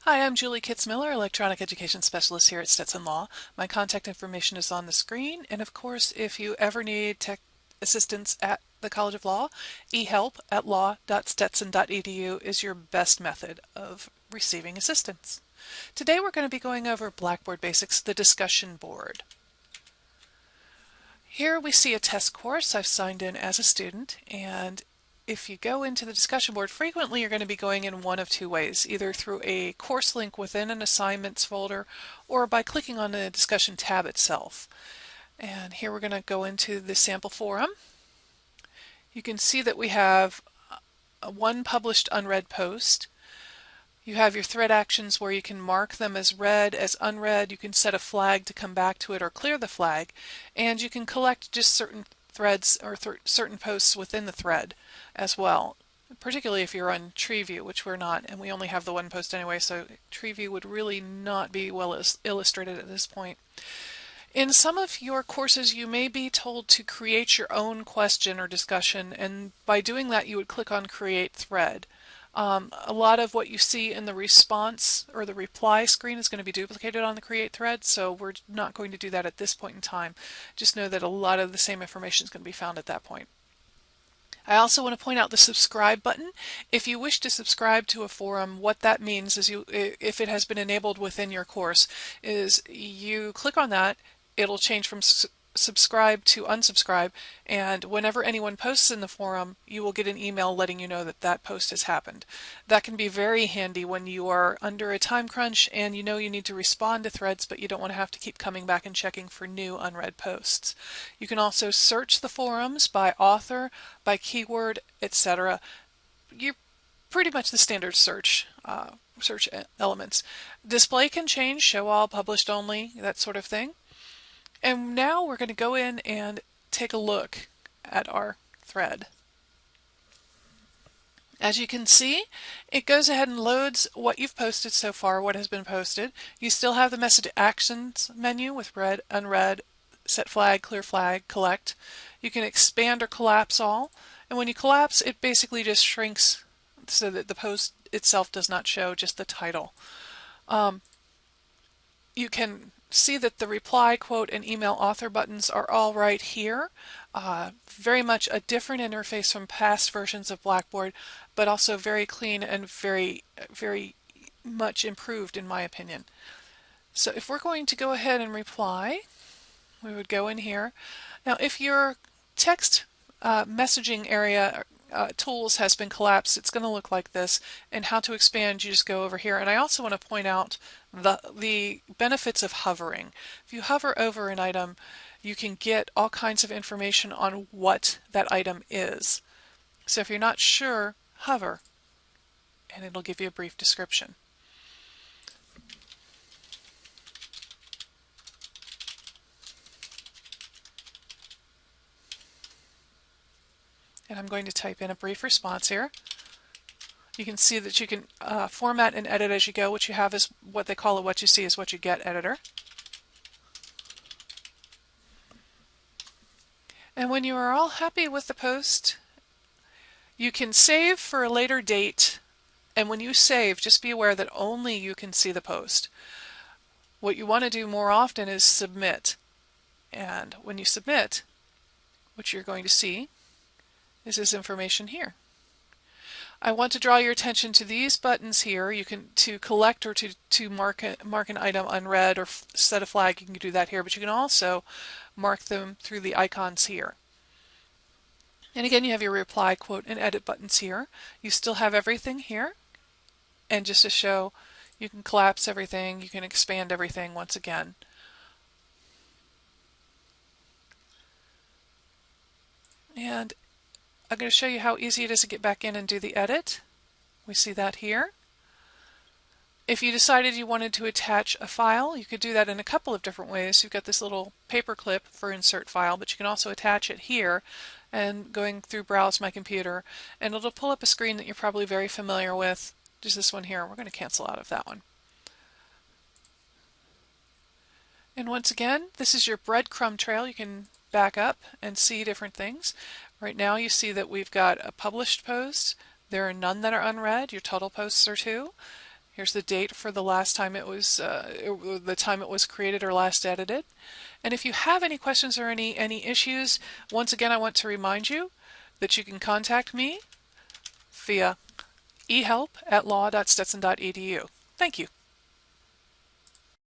Hi, I'm Julie Kitzmiller, Electronic Education Specialist here at Stetson Law. My contact information is on the screen, and of course, if you ever need tech assistance at the College of Law, eHelp at law.stetson.edu is your best method of receiving assistance. Today we're going to be going over Blackboard Basics, the discussion board. Here we see a test course. I've signed in as a student, and if you go into the discussion board, frequently you're going to be going in one of two ways, either through a course link within an assignments folder or by clicking on the discussion tab itself. And here we're going to go into the sample forum. You can see that we have one published unread post. You have your thread actions where you can mark them as read, as unread. You can set a flag to come back to it or clear the flag. And you can collect just certain threads or certain posts within the thread as well, particularly if you're on TreeView, which we're not, and we only have the one post anyway, so TreeView would really not be well illustrated at this point. In some of your courses, you may be told to create your own question or discussion, and by doing that, you would click on Create Thread. A lot of what you see in the response or the reply screen is going to be duplicated on the create thread, so we're not going to do that at this point in time. Just know that a lot of the same information is going to be found at that point. I also want to point out the subscribe button. If you wish to subscribe to a forum, what that means is if it has been enabled within your course, is you click on that, it'll change from subscribe to unsubscribe, and whenever anyone posts in the forum, you will get an email letting you know that that post has happened. That can be very handy when you are under a time crunch and you know you need to respond to threads, but you don't want to have to keep coming back and checking for new unread posts. You can also search the forums by author, by keyword, etc. You're pretty much the standard search elements. Display can change, show all, published only, that sort of thing. And now we're going to go in and take a look at our thread. As you can see, it goes ahead and loads what you've posted so far, what has been posted. You still have the message actions menu with read, unread, set flag, clear flag, collect. You can expand or collapse all. And when you collapse, it basically just shrinks so that the post itself does not show, just the title. You can see that the reply, quote, and email author buttons are all right here. Very much a different interface from past versions of Blackboard, but also very clean and very, very much improved in my opinion. So if we're going to go ahead and reply, we would go in here. Now if your text messaging area tools has been collapsed, it's going to look like this, and how to expand, you just go over here. And I also want to point out the benefits of hovering. If you hover over an item, you can get all kinds of information on what that item is. So if you're not sure, hover, and it'll give you a brief description. And I'm going to type in a brief response here. You can see that you can format and edit as you go. What you have is what they call a what you see is what you get editor. And when you are all happy with the post, you can save for a later date. And when you save, just be aware that only you can see the post. What you want to do more often is submit. And when you submit, what you're going to see is this information here. I want to draw your attention to these buttons here. You can to collect or to mark an item unread or set a flag. You can do that here, but you can also mark them through the icons here. And again, you have your reply, quote, and edit buttons here. You still have everything here. And just to show, you can collapse everything. You can expand everything once again. And I'm going to show you how easy it is to get back in and do the edit. We see that here. If you decided you wanted to attach a file, you could do that in a couple of different ways. You've got this little paper clip for insert file, but you can also attach it here and going through Browse My Computer, and it'll pull up a screen that you're probably very familiar with. Just this one here. We're going to cancel out of that one. And once again, this is your breadcrumb trail. You can back up and see different things. Right now you see that we've got a published post. There are none that are unread. Your total posts are 2. Here's the date for the last time it was, the time it was created or last edited. And if you have any questions or any issues, once again, I want to remind you that you can contact me via ehelp@law.stetson.edu. Thank you.